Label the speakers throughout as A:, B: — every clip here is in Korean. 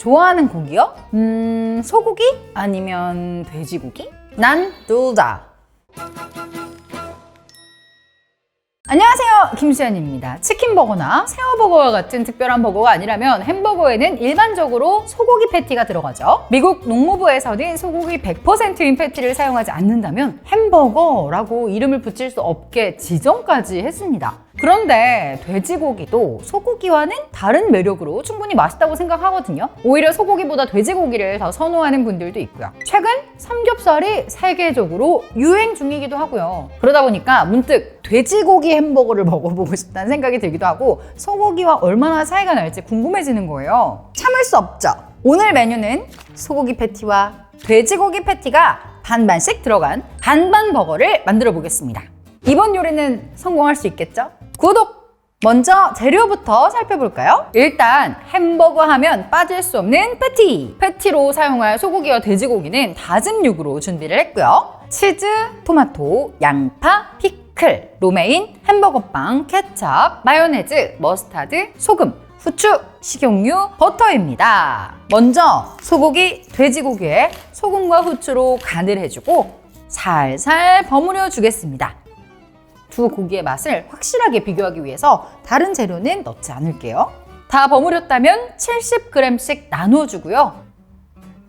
A: 좋아하는 고기요? 소고기? 아니면 돼지고기? 난 둘 다. 안녕하세요, 김수현입니다. 치킨버거나 새우버거와 같은 특별한 버거가 아니라면 햄버거에는 일반적으로 소고기 패티가 들어가죠. 미국 농무부에서는 소고기 100%인 패티를 사용하지 않는다면 햄버거라고 이름을 붙일 수 없게 지정까지 했습니다. 그런데 돼지고기도 소고기와는 다른 매력으로 충분히 맛있다고 생각하거든요. 오히려 소고기보다 돼지고기를 더 선호하는 분들도 있고요. 최근 삼겹살이 세계적으로 유행 중이기도 하고요. 그러다 보니까 문득 돼지고기 햄버거를 먹어보고 싶다는 생각이 들기도 하고 소고기와 얼마나 차이가 날지 궁금해지는 거예요. 참을 수 없죠. 오늘 메뉴는 소고기 패티와 돼지고기 패티가 반반씩 들어간 반반 버거를 만들어 보겠습니다. 이번 요리는 성공할 수 있겠죠? 구독! 먼저 재료부터 살펴볼까요? 일단 햄버거 하면 빠질 수 없는 패티! 패티로 사용할 소고기와 돼지고기는 다진 육으로 준비를 했고요. 치즈, 토마토, 양파, 피클, 로메인, 햄버거빵, 케첩, 마요네즈, 머스타드, 소금, 후추, 식용유, 버터입니다. 먼저 소고기, 돼지고기에 소금과 후추로 간을 해주고 살살 버무려 주겠습니다. 두 고기의 맛을 확실하게 비교하기 위해서 다른 재료는 넣지 않을게요. 다 버무렸다면 70g씩 나눠주고요.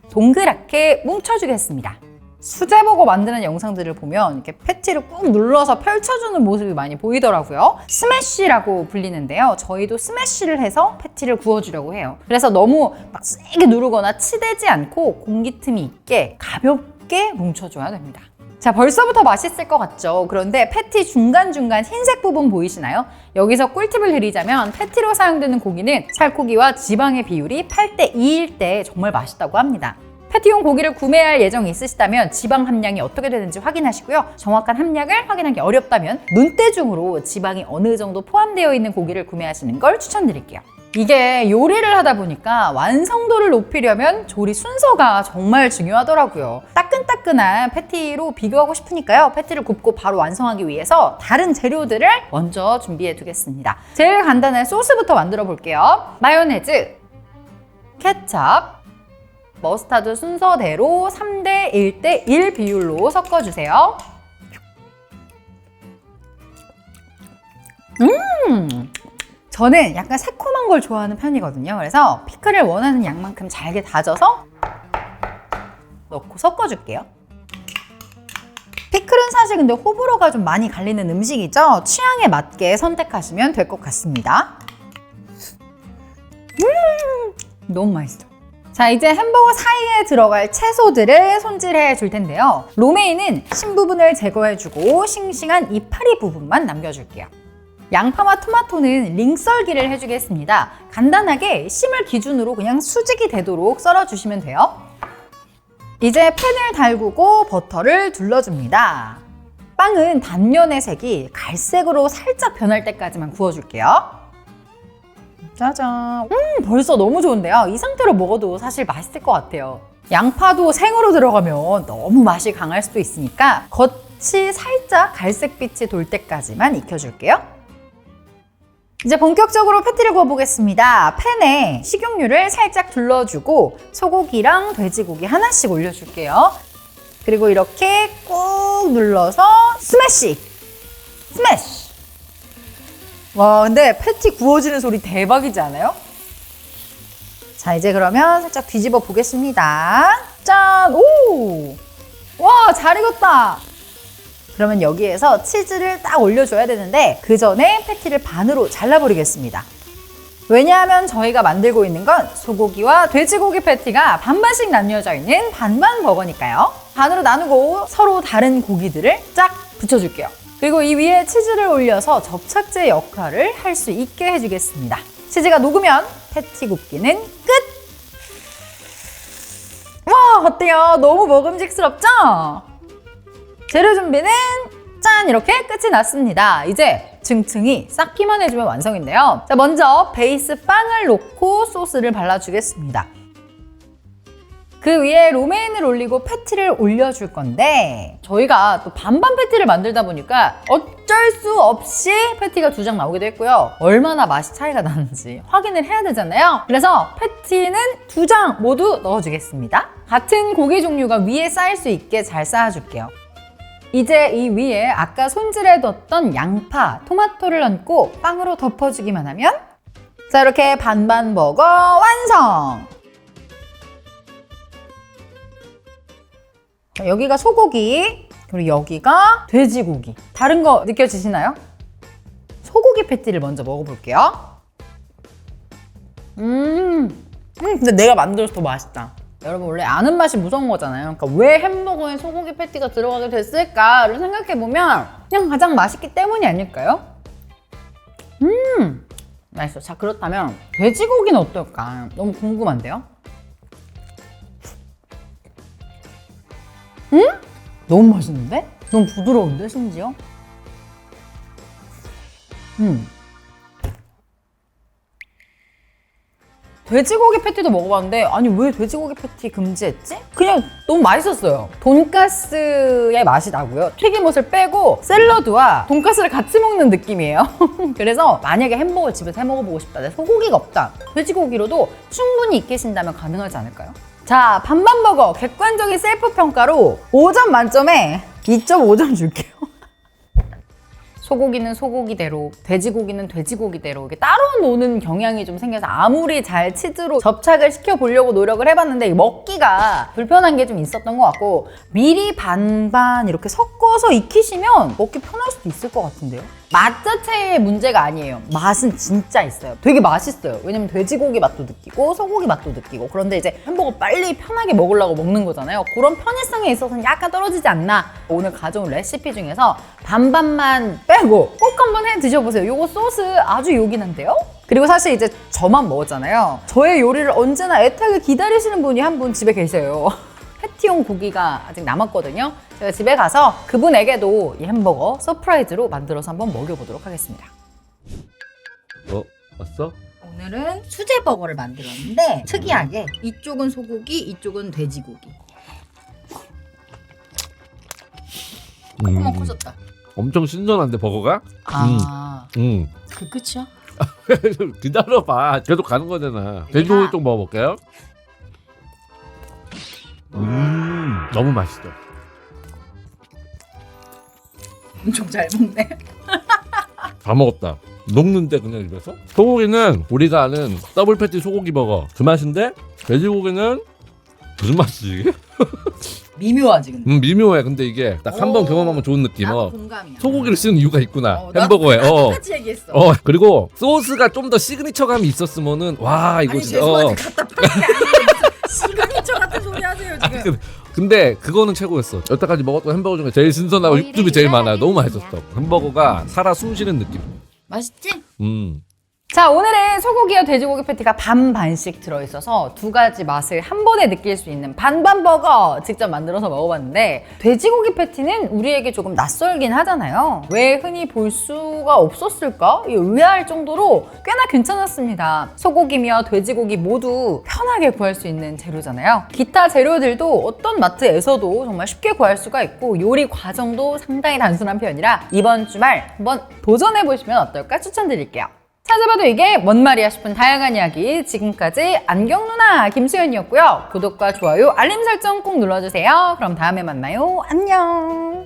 A: 동그랗게 뭉쳐주겠습니다. 수제버거 만드는 영상들을 보면 이렇게 패티를 꾹 눌러서 펼쳐주는 모습이 많이 보이더라고요. 스매시라고 불리는데요. 저희도 스매시를 해서 패티를 구워주려고 해요. 그래서 너무 막 세게 누르거나 치대지 않고 공기 틈이 있게 가볍게 뭉쳐줘야 됩니다. 자, 벌써부터 맛있을 것 같죠? 그런데 패티 중간중간 흰색 부분 보이시나요? 여기서 꿀팁을 드리자면 패티로 사용되는 고기는 살코기와 지방의 비율이 8:2일 때 정말 맛있다고 합니다. 패티용 고기를 구매할 예정이 있으시다면 지방 함량이 어떻게 되는지 확인하시고요. 정확한 함량을 확인하기 어렵다면 눈대중으로 지방이 어느 정도 포함되어 있는 고기를 구매하시는 걸 추천드릴게요. 이게 요리를 하다 보니까 완성도를 높이려면 조리 순서가 정말 중요하더라고요. 따끈따끈한 패티로 비교하고 싶으니까요. 패티를 굽고 바로 완성하기 위해서 다른 재료들을 먼저 준비해 두겠습니다. 제일 간단한 소스부터 만들어 볼게요. 마요네즈, 케첩, 머스타드 순서대로 3:1:1 비율로 섞어주세요. 저는 약간 새콤한 걸 좋아하는 편이거든요. 그래서 피클을 원하는 양만큼 잘게 다져서 넣고 섞어줄게요. 피클은 사실 근데 호불호가 좀 많이 갈리는 음식이죠. 취향에 맞게 선택하시면 될 것 같습니다. 너무 맛있어. 자, 이제 햄버거 사이에 들어갈 채소들을 손질해 줄 텐데요. 로메인은 심 부분을 제거해주고 싱싱한 이파리 부분만 남겨줄게요. 양파와 토마토는 링썰기를 해주겠습니다. 간단하게 심을 기준으로 그냥 수직이 되도록 썰어주시면 돼요. 이제 팬을 달구고 버터를 둘러줍니다. 빵은 단면의 색이 갈색으로 살짝 변할 때까지만 구워줄게요. 짜잔. 벌써 너무 좋은데요. 이 상태로 먹어도 사실 맛있을 것 같아요. 양파도 생으로 들어가면 너무 맛이 강할 수도 있으니까 겉이 살짝 갈색빛이 돌 때까지만 익혀줄게요. 이제 본격적으로 패티를 구워보겠습니다. 팬에 식용유를 살짝 둘러주고 소고기랑 돼지고기 하나씩 올려줄게요. 그리고 이렇게 꾹 눌러서 스매시! 스매시! 와, 근데 패티 구워지는 소리 대박이지 않아요? 자, 이제 그러면 살짝 뒤집어 보겠습니다. 짠! 오! 와, 잘 익었다! 그러면 여기에서 치즈를 딱 올려줘야 되는데 그 전에 패티를 반으로 잘라버리겠습니다. 왜냐하면 저희가 만들고 있는 건 소고기와 돼지고기 패티가 반반씩 나뉘어져 있는 반반 버거니까요. 반으로 나누고 서로 다른 고기들을 쫙 붙여줄게요. 그리고 이 위에 치즈를 올려서 접착제 역할을 할 수 있게 해주겠습니다. 치즈가 녹으면 패티 굽기는 끝! 와, 어때요? 너무 먹음직스럽죠? 재료 준비는 짠! 이렇게 끝이 났습니다. 이제 층층이 쌓기만 해주면 완성인데요. 자, 먼저 베이스 빵을 놓고 소스를 발라주겠습니다. 그 위에 로메인을 올리고 패티를 올려줄 건데 저희가 또 반반 패티를 만들다 보니까 어쩔 수 없이 패티가 2장 나오기도 했고요. 얼마나 맛이 차이가 나는지 확인을 해야 되잖아요. 그래서 패티는 2장 모두 넣어주겠습니다. 같은 고기 종류가 위에 쌓일 수 있게 잘 쌓아줄게요. 이제 이 위에 아까 손질해뒀던 양파, 토마토를 얹고 빵으로 덮어주기만 하면 자, 이렇게 반반 버거 완성! 여기가 소고기, 그리고 여기가 돼지고기. 다른 거 느껴지시나요? 소고기 패티를 먼저 먹어볼게요. 근데 내가 만들어서 더 맛있다. 여러분 원래 아는 맛이 무서운 거잖아요. 그러니까 왜 햄버거에 소고기 패티가 들어가게 됐을까를 생각해보면 그냥 가장 맛있기 때문이 아닐까요? 맛있어. 자, 그렇다면 돼지고기는 어떨까? 너무 궁금한데요? 너무 맛있는데? 너무 부드러운데, 심지어? 돼지고기 패티도 먹어봤는데 아니 왜 돼지고기 패티 금지했지? 그냥 너무 맛있었어요. 돈가스의 맛이 나고요. 튀김옷을 빼고 샐러드와 돈가스를 같이 먹는 느낌이에요. 그래서 만약에 햄버거 집에서 해 먹어보고 싶다, 내 소고기가 없다, 돼지고기로도 충분히 익히신다면 가능하지 않을까요? 자, 반반버거 객관적인 셀프 평가로 5점 만점에 2.5점 줄게요. 소고기는 소고기대로, 돼지고기는 돼지고기대로 이렇게 따로 노는 경향이 좀 생겨서 아무리 잘 치즈로 접착을 시켜보려고 노력을 해봤는데 먹기가 불편한 게 좀 있었던 것 같고 미리 반반 이렇게 섞어서 익히시면 먹기 편할 수도 있을 것 같은데요? 맛 자체의 문제가 아니에요. 맛은 진짜 있어요. 되게 맛있어요. 왜냐면 돼지고기 맛도 느끼고 소고기 맛도 느끼고. 그런데 이제 햄버거 빨리 편하게 먹으려고 먹는 거잖아요. 그런 편의성에 있어서는 약간 떨어지지 않나. 오늘 가져온 레시피 중에서 반반만 빼고 꼭 한번 해 드셔보세요. 요거 소스 아주 요긴한데요? 그리고 사실 이제 저만 먹었잖아요. 저의 요리를 언제나 애타게 기다리시는 분이 한 분 집에 계세요. 패티용 고기가 아직 남았거든요. 제가 집에 가서 그분에게도 이 햄버거 서프라이즈로 만들어서 한번 먹여보도록 하겠습니다.
B: 왔어?
A: 오늘은 수제버거를 만들었는데 특이하게 이쪽은 소고기, 이쪽은 돼지고기. 조금만 커졌다.
B: 엄청 신선한데 버거가?
A: 그 끝이야?
B: 기다려봐. 계속 가는 거잖아. 돼지고기 좀 먹어볼게요. 너무 맛있어.
A: 엄청 잘 먹네.
B: 다 먹었다. 녹는데 그냥 입에서. 소고기는 우리가 아는 더블 패티 소고기 버거 그 맛인데 돼지고기는 무슨 맛이지 이게?
A: 미묘하지 근데.
B: 미묘해. 근데 이게 딱 한 번 경험하면 좋은 느낌.
A: 나도 공감이야.
B: 소고기를 쓰는 이유가 있구나.
A: 나도
B: 햄버거에.
A: 똑같이 얘기했어.
B: 그리고 소스가 좀 더 시그니처감이 있었으면은 와 이거
A: 아니
B: 진짜.
A: 죄송한데 갖다 파는 게 아니에요. 시그니처 같은 소리 하세요 지금.
B: 근데 그거는 최고였어. 여태까지 먹었던 햄버거 중에 제일 신선하고 육즙이 제일 많아. 너무 맛있었어. 햄버거가 살아 숨쉬는 느낌.
A: 맛있지?
B: 자,
A: 오늘은 소고기와 돼지고기 패티가 반반씩 들어있어서 두 가지 맛을 한 번에 느낄 수 있는 반반버거 직접 만들어서 먹어봤는데 돼지고기 패티는 우리에게 조금 낯설긴 하잖아요. 왜 흔히 볼 수가 없었을까? 의아할 정도로 꽤나 괜찮았습니다. 소고기며 돼지고기 모두 편하게 구할 수 있는 재료잖아요. 기타 재료들도 어떤 마트에서도 정말 쉽게 구할 수가 있고 요리 과정도 상당히 단순한 편이라 이번 주말 한번 도전해보시면 어떨까 추천드릴게요. 찾아봐도 이게 뭔 말이야 싶은 다양한 이야기 지금까지 안경 누나 김수연이었고요. 구독과 좋아요, 알림 설정 꼭 눌러주세요. 그럼 다음에 만나요. 안녕.